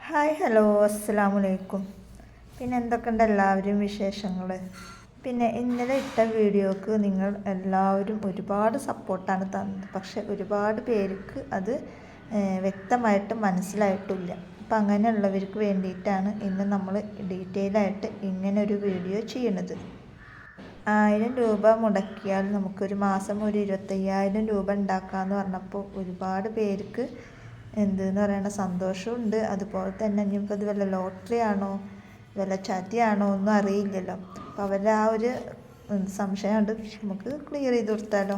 Hi hello അസ്സലാമലൈക്കും. പിന്നെ എന്തൊക്കെയുണ്ട് എല്ലാവരും വിശേഷങ്ങൾ? പിന്നെ ഇന്നലെ ഇട്ട വീഡിയോക്ക് നിങ്ങൾ എല്ലാവരും ഒരുപാട് സപ്പോർട്ടാണ് തന്നത്. പക്ഷെ ഒരുപാട് പേർക്ക് അത് വ്യക്തമായിട്ട് മനസ്സിലായിട്ടില്ല. അപ്പം അങ്ങനെയുള്ളവർക്ക് വേണ്ടിയിട്ടാണ് ഇന്ന് നമ്മൾ ഡീറ്റെയിൽ ആയിട്ട് ഇങ്ങനെ ഒരു വീഡിയോ ചെയ്യുന്നത്. 1000 രൂപ മുടക്കിയാൽ നമുക്കൊരു മാസം ഒരു 25,000 രൂപ ഉണ്ടാക്കാമെന്ന് പറഞ്ഞപ്പോൾ ഒരുപാട് പേർക്ക് എന്തെന്ന് പറയണ സന്തോഷമുണ്ട്. അതുപോലെ തന്നെ ഇനിയിപ്പോൾ ഇത് വല്ല ലോട്ടറി ആണോ വല്ല ചതിയാണോ ഒന്നും അറിയില്ലല്ലോ. അപ്പോൾ അവരുടെ ആ ഒരു സംശയമുണ്ട്, നമുക്ക് ക്ലിയർ ചെയ്ത് കൊടുത്താലോ.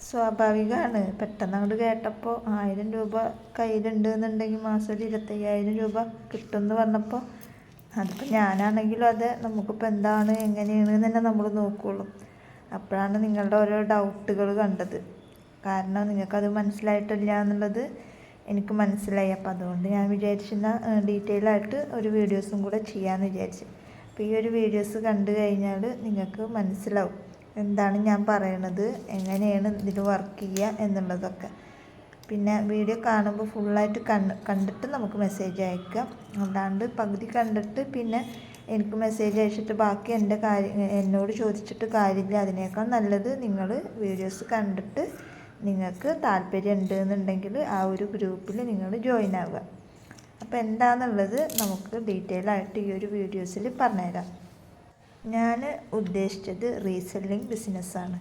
സ്വാഭാവികമാണ്, പെട്ടെന്ന് അങ്ങോട്ട് കേട്ടപ്പോൾ 1000 രൂപ കയ്യിലുണ്ട് എന്നുണ്ടെങ്കിൽ മാസം ഒരു 25,000 രൂപ കിട്ടുമെന്ന് പറഞ്ഞപ്പോൾ അതിപ്പോൾ ഞാനാണെങ്കിലും അതെ, നമുക്കിപ്പോൾ എന്താണ് എങ്ങനെയാണ് തന്നെ നമ്മൾ നോക്കുകയുള്ളൂ. അപ്പോഴാണ് നിങ്ങളുടെ ഓരോ ഡൗട്ടുകൾ കണ്ടത്. കാരണം നിങ്ങൾക്കത് മനസ്സിലായിട്ടില്ല എന്നുള്ളത് എനിക്ക് മനസ്സിലായി. അപ്പോൾ അതുകൊണ്ട് ഞാൻ വിചാരിച്ചിരുന്ന ഡീറ്റെയിൽ ആയിട്ട് ഒരു വീഡിയോസും കൂടെ ചെയ്യാമെന്ന് വിചാരിച്ചു. അപ്പോൾ ഈ ഒരു വീഡിയോസ് കണ്ടു കഴിഞ്ഞാൽ നിങ്ങൾക്ക് മനസ്സിലാവും എന്താണ് ഞാൻ പറയണത്, എങ്ങനെയാണ് ഇതിൽ വർക്ക് ചെയ്യുക എന്നുള്ളതൊക്കെ. പിന്നെ വീഡിയോ കാണുമ്പോൾ ഫുള്ളായിട്ട് കണ്ടിട്ട് നമുക്ക് മെസ്സേജ് അയക്കാം. അല്ലാണ്ട് പകുതി കണ്ടിട്ട് പിന്നെ എനിക്ക് മെസ്സേജ് അയച്ചിട്ട് ബാക്കി എന്നോട് ചോദിച്ചിട്ട് കാര്യമില്ല. അതിനേക്കാൾ നല്ലത് നിങ്ങൾ വീഡിയോസ് കണ്ടിട്ട് നിങ്ങൾക്ക് താല്പര്യം ഉണ്ട് എന്നുണ്ടെങ്കിൽ ആ ഒരു ഗ്രൂപ്പിൽ നിങ്ങൾ ജോയിൻ ആവുക. അപ്പോൾ എന്താണെന്നുള്ളത് നമുക്ക് ഡീറ്റെയിൽ ആയിട്ട് ഈ ഒരു വീഡിയോസിൽ പറഞ്ഞുതരാം. ഞാൻ ഉദ്ദേശിച്ചത് റീസെല്ലിംഗ് ബിസിനസ്സാണ്.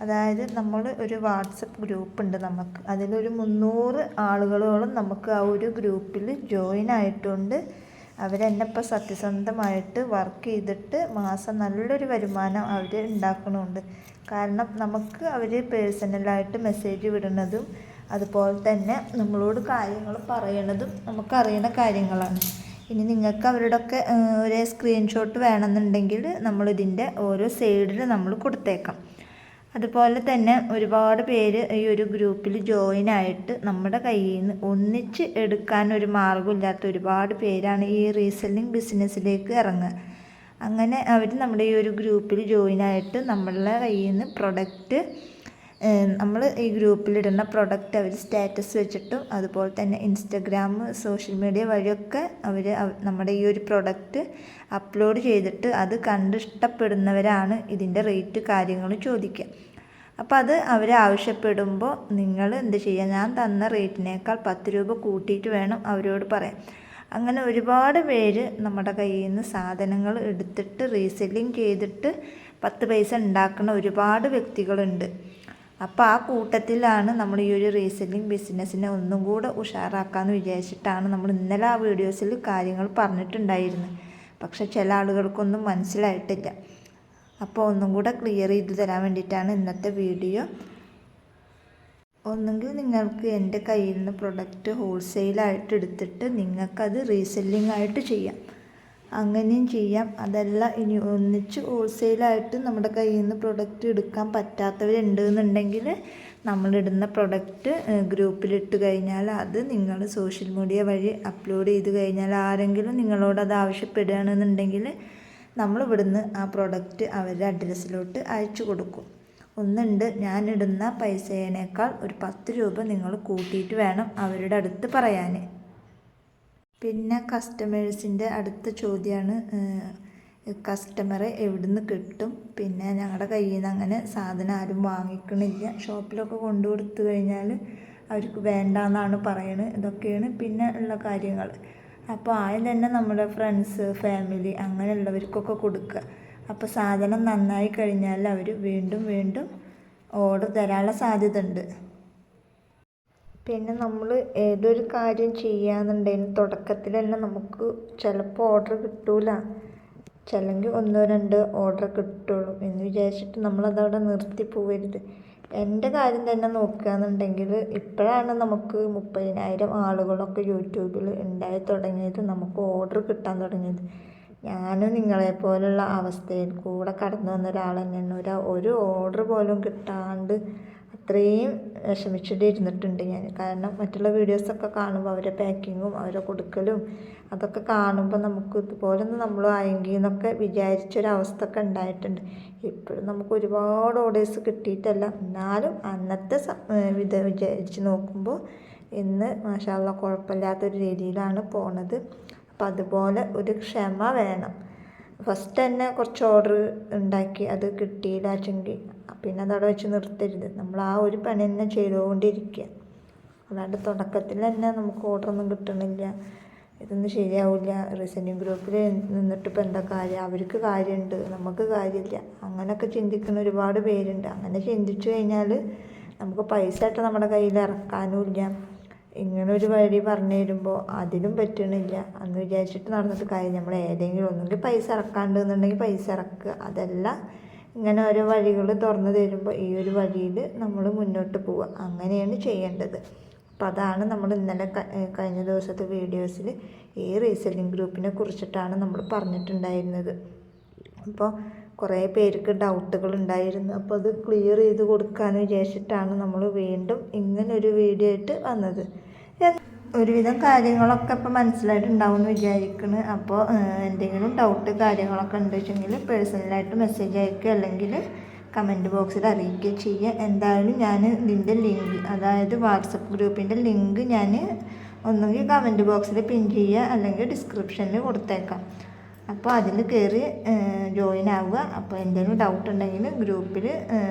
അതായത് നമ്മൾ ഒരു വാട്സപ്പ് ഗ്രൂപ്പ് ഉണ്ട് നമുക്ക്, അതിലൊരു 300 ആളുകളോളം നമുക്ക് ആ ഒരു ഗ്രൂപ്പിൽ ജോയിൻ ആയിട്ടുണ്ട്. അവരെന്നെ ഇപ്പോൾ സത്യസന്ധമായിട്ട് വർക്ക് ചെയ്തിട്ട് മാസം നല്ലൊരു വരുമാനം അവർ ഉണ്ടാക്കണമുണ്ട്. കാരണം നമുക്ക് അവർ പേഴ്സണലായിട്ട് മെസ്സേജ് വിടുന്നതും അതുപോലെ തന്നെ നമ്മളോട് കാര്യങ്ങൾ പറയണതും നമുക്കറിയുന്ന കാര്യങ്ങളാണ്. ഇനി നിങ്ങൾക്ക് അവരുടെയൊക്കെ ഒരേ സ്ക്രീൻഷോട്ട് വേണമെന്നുണ്ടെങ്കിൽ നമ്മളിതിൻ്റെ ഓരോ സൈഡിൽ നമ്മൾ കൊടുത്തേക്കാം. അതുപോലെ തന്നെ ഒരുപാട് പേര് ഈ ഒരു ഗ്രൂപ്പിൽ ജോയിൻ ആയിട്ട് നമ്മുടെ കയ്യിൽ നിന്ന് ഒന്നിച്ച് എടുക്കാൻ ഒരു മാർഗ്ഗമില്ലാത്ത ഒരുപാട് പേരാണ് ഈ റീസെല്ലിംഗ് ബിസിനസ്സിലേക്ക് ഇറങ്ങുക. അങ്ങനെ അവർ നമ്മുടെ ഈ ഒരു ഗ്രൂപ്പിൽ ജോയിൻ ആയിട്ട് നമ്മളുടെ കയ്യിൽ നിന്ന് പ്രൊഡക്റ്റ്, നമ്മൾ ഈ ഗ്രൂപ്പിലിടുന്ന പ്രൊഡക്റ്റ് അവർ സ്റ്റാറ്റസ് വെച്ചിട്ടും അതുപോലെ തന്നെ ഇൻസ്റ്റഗ്രാം, സോഷ്യൽ മീഡിയ വഴിയൊക്കെ അവർ നമ്മുടെ ഈ ഒരു പ്രൊഡക്റ്റ് അപ്ലോഡ് ചെയ്തിട്ട് അത് കണ്ടിഷ്ടപ്പെടുന്നവരാണ് ഇതിൻ്റെ റേറ്റ് കാര്യങ്ങൾ ചോദിക്കുക. അപ്പോൾ അത് അവർ ആവശ്യപ്പെടുമ്പോൾ നിങ്ങൾ എന്ത് ചെയ്യുക, ഞാൻ തന്ന റേറ്റിനേക്കാൾ 10 രൂപ കൂട്ടിയിട്ട് വേണം അവരോട് പറയാൻ. അങ്ങനെ ഒരുപാട് പേര് നമ്മുടെ കയ്യിൽ നിന്ന് സാധനങ്ങൾ എടുത്തിട്ട് റീസെല്ലിങ് ചെയ്തിട്ട് 10 പൈസ ഉണ്ടാക്കുന്ന ഒരുപാട് വ്യക്തികളുണ്ട്. അപ്പോൾ ആ കൂട്ടത്തിലാണ് നമ്മൾ ഈ ഒരു റീസെല്ലിംഗ് ബിസിനസ്സിനെ ഒന്നും കൂടെ ഉഷാറാക്കാമെന്ന് വിചാരിച്ചിട്ടാണ് നമ്മൾ ഇന്നലെ ആ വീഡിയോസിൽ കാര്യങ്ങൾ പറഞ്ഞിട്ടുണ്ടായിരുന്നു. പക്ഷെ ചില ആളുകൾക്കൊന്നും മനസ്സിലായിട്ടില്ല. അപ്പോൾ ഒന്നും കൂടെ ക്ലിയർ ചെയ്ത് തരാൻ വേണ്ടിയിട്ടാണ് ഇന്നത്തെ വീഡിയോ. ഒന്നുകിൽ നിങ്ങൾക്ക് എൻ്റെ കയ്യിൽ നിന്ന് പ്രൊഡക്റ്റ് ഹോൾസെയിലായിട്ട് എടുത്തിട്ട് നിങ്ങൾക്കത് റീസെല്ലിംഗ് ആയിട്ട് ചെയ്യാം, അങ്ങനെയും ചെയ്യാം. അതല്ല ഇനി ഒന്നിച്ച് ഹോൾസെയിലായിട്ട് നമ്മുടെ കയ്യിൽ നിന്ന് പ്രൊഡക്റ്റ് എടുക്കാൻ പറ്റാത്തവരുണ്ട് എന്നുണ്ടെങ്കിൽ നമ്മളിടുന്ന പ്രൊഡക്റ്റ് ഗ്രൂപ്പിലിട്ട് കഴിഞ്ഞാൽ അത് നിങ്ങൾ സോഷ്യൽ മീഡിയ വഴി അപ്ലോഡ് ചെയ്ത് കഴിഞ്ഞാൽ ആരെങ്കിലും നിങ്ങളോട് അത് ആവശ്യപ്പെടുകയാണെന്നുണ്ടെങ്കിൽ നമ്മളിവിടുന്ന് ആ പ്രൊഡക്റ്റ് അവരുടെ അഡ്രസ്സിലോട്ട് അയച്ചു കൊടുക്കും. ഒന്നുണ്ട്, ഞാനിടുന്ന പൈസേനേക്കാൾ ഒരു 10 രൂപ നിങ്ങൾ കൂട്ടിയിട്ട് വേണം അവരുടെ അടുത്ത് പറയാൻ. പിന്നെ കസ്റ്റമേഴ്സിൻ്റെ അടുത്ത ചോദ്യമാണ് കസ്റ്റമറെ എവിടുന്ന് കിട്ടും. പിന്നെ ഞങ്ങളുടെ കയ്യിൽ നിന്ന് അങ്ങനെ സാധനം ആരും വാങ്ങിക്കണില്ല, ഷോപ്പിലൊക്കെ കൊണ്ടു കൊടുത്തു കഴിഞ്ഞാൽ അവർക്ക് വേണ്ടാന്നാണ് പറയണത്. ഇതൊക്കെയാണ് പിന്നെ ഉള്ള കാര്യങ്ങൾ. അപ്പോൾ ആദ്യം തന്നെ നമ്മുടെ ഫ്രണ്ട്സ്, ഫാമിലി അങ്ങനെയുള്ളവർക്കൊക്കെ കൊടുക്കുക. അപ്പോൾ സാധനം നന്നായി കഴിഞ്ഞാൽ അവർ വീണ്ടും വീണ്ടും ഓർഡർ തരാനുള്ള സാധ്യത ഉണ്ട്. പിന്നെ നമ്മൾ ഏതൊരു കാര്യം ചെയ്യാന്നുണ്ടെങ്കിൽ തുടക്കത്തിൽ തന്നെ നമുക്ക് ചിലപ്പോൾ ഓർഡർ കിട്ടൂല, ചിലങ്കിൽ 1-2 ഓർഡർ കിട്ടുള്ളൂ എന്ന് വിചാരിച്ചിട്ട് നമ്മളതവിടെ നിർത്തി പോകരുത്. എൻ്റെ കാര്യം തന്നെ നോക്കുകയെന്നുണ്ടെങ്കിൽ ഇപ്പോഴാണ് നമുക്ക് 30,000 ആളുകളൊക്കെ യൂട്യൂബിൽ ഉണ്ടായി തുടങ്ങിയത്, നമുക്ക് ഓർഡർ കിട്ടാൻ തുടങ്ങിയത്. ഞാനും നിങ്ങളെപ്പോലുള്ള അവസ്ഥയിൽ കൂടെ കടന്നു വന്ന ഒരാൾ തന്നെയാണ്. ഒരു ഓർഡർ പോലും കിട്ടാണ്ട് അത്രയും വിഷമിച്ചിട്ട് ഇരുന്നിട്ടുണ്ട് ഞാൻ. കാരണം മറ്റുള്ള വീഡിയോസൊക്കെ കാണുമ്പോൾ അവരുടെ പാക്കിങ്ങും അവരെ കൊടുക്കലും അതൊക്കെ കാണുമ്പോൾ നമുക്ക് ഇതുപോലൊന്നും നമ്മൾ ആയെങ്കിൽ എന്നൊക്കെ വിചാരിച്ചൊരവസ്ഥ ഒക്കെ ഉണ്ടായിട്ടുണ്ട്. ഇപ്പോഴും നമുക്ക് ഒരുപാട് ഓർഡേഴ്സ് കിട്ടിയിട്ടല്ല, എന്നാലും അന്നത്തെ വിചാരിച്ച് നോക്കുമ്പോൾ ഇന്ന് മാഷാ അല്ലാഹ് കുഴപ്പമില്ലാത്തൊരു രീതിയിലാണ് പോണത്. അപ്പം അതുപോലെ ഒരു ക്ഷമ വേണം. ഫസ്റ്റ് തന്നെ കുറച്ച് ഓർഡർ ഉണ്ടാക്കി അത് കിട്ടിയില്ല വെച്ചെങ്കിൽ പിന്നെ അതവിടെ വെച്ച് നിർത്തരുത്. നമ്മൾ ആ ഒരു പണി തന്നെ ചെയ്തുകൊണ്ടിരിക്കുക. അല്ലാണ്ട് തുടക്കത്തിൽ തന്നെ നമുക്ക് ഓർഡറൊന്നും കിട്ടണില്ല, ഇതൊന്നും ശരിയാവില്ല, റീസെല്ലിംഗ് ഗ്രൂപ്പിൽ നിന്നിട്ട് ഇപ്പം എന്താ കാര്യം, അവർക്ക് കാര്യമുണ്ട് നമുക്ക് കാര്യമില്ല, അങ്ങനെയൊക്കെ ചിന്തിക്കുന്ന ഒരുപാട് പേരുണ്ട്. അങ്ങനെ ചിന്തിച്ചു കഴിഞ്ഞാൽ നമുക്ക് പൈസ ആയിട്ട് നമ്മുടെ കയ്യിൽ ഇറക്കാനുമില്ല. ഇങ്ങനൊരു വഴി പറഞ്ഞു തരുമ്പോൾ അതിലും പറ്റണില്ല എന്ന് വിചാരിച്ചിട്ട് നടന്നിട്ട് കാര്യം. നമ്മൾ ഏതെങ്കിലും ഒന്നെങ്കിൽ പൈസ ഇറക്കാണ്ടെന്നുണ്ടെങ്കിൽ പൈസ ഇറക്കുക. അതല്ല ഇങ്ങനെ ഓരോ വഴികൾ തുറന്നു തരുമ്പോൾ ഈ ഒരു വഴിയിൽ നമ്മൾ മുന്നോട്ട് പോവുക, അങ്ങനെയാണ് ചെയ്യേണ്ടത്. അപ്പോൾ അതാണ് നമ്മൾ ഇന്നലെ കഴിഞ്ഞ ദിവസത്തെ വീഡിയോസിൽ ഈ റീസെല്ലിംഗ് ഗ്രൂപ്പിനെ കുറിച്ചിട്ടാണ് നമ്മൾ പറഞ്ഞിട്ടുണ്ടായിരുന്നത്. അപ്പോൾ കുറേ പേർക്ക് ഡൗട്ടുകൾ ഉണ്ടായിരുന്നു. അപ്പോൾ അത് ക്ലിയർ ചെയ്ത് കൊടുക്കാമെന്ന് വിചാരിച്ചിട്ടാണ് നമ്മൾ വീണ്ടും ഇങ്ങനൊരു വീഡിയോ ആയിട്ട് വന്നത്. ഒരുവിധം കാര്യങ്ങളൊക്കെ ഇപ്പോൾ മനസ്സിലായിട്ടുണ്ടാവും എന്ന് വിചാരിക്കുന്നു. അപ്പോൾ എന്തെങ്കിലും ഡൗട്ട് കാര്യങ്ങളൊക്കെ ഉണ്ട് വെച്ചെങ്കിൽ പേഴ്സണലായിട്ട് മെസ്സേജ് അയക്കുക, അല്ലെങ്കിൽ കമൻറ്റ് ബോക്സിൽ അറിയിക്കുക ചെയ്യുക. എന്തായാലും ഞാൻ ഇതിൻ്റെ ലിങ്ക്, അതായത് വാട്സപ്പ് ഗ്രൂപ്പിൻ്റെ ലിങ്ക് ഞാൻ ഒന്നുകിൽ കമൻറ്റ് ബോക്സിൽ പിൻ ചെയ്യുക അല്ലെങ്കിൽ ഡിസ്ക്രിപ്ഷനിൽ കൊടുത്തേക്കാം. അപ്പോൾ അതിൽ കയറി ജോയിൻ ആവുക. അപ്പോൾ എന്തെങ്കിലും ഡൗട്ട് ഉണ്ടെങ്കിൽ ഗ്രൂപ്പിൽ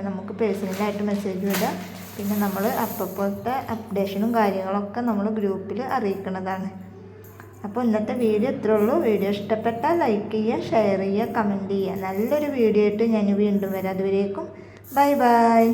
നമുക്ക് പേഴ്സണലായിട്ട് മെസ്സേജ് വിടാം. പിന്നെ നമ്മൾ അപ്പോഴത്തെ അപ്ഡേഷനും കാര്യങ്ങളൊക്കെ നമ്മൾ ഗ്രൂപ്പിൽ അറിയിക്കുന്നതാണ്. അപ്പോൾ ഇന്നത്തെ വീഡിയോ ഇത്രേ ഉള്ളൂ. വീഡിയോ ഇഷ്ടപ്പെട്ടാൽ ലൈക്ക് ചെയ്യുക, ഷെയർ ചെയ്യുക, കമൻറ്റ് ചെയ്യുക. നല്ലൊരു വീഡിയോ ആയിട്ട് ഞാൻ വീണ്ടും വരാം. അതുവരേക്കും ബൈ ബൈ.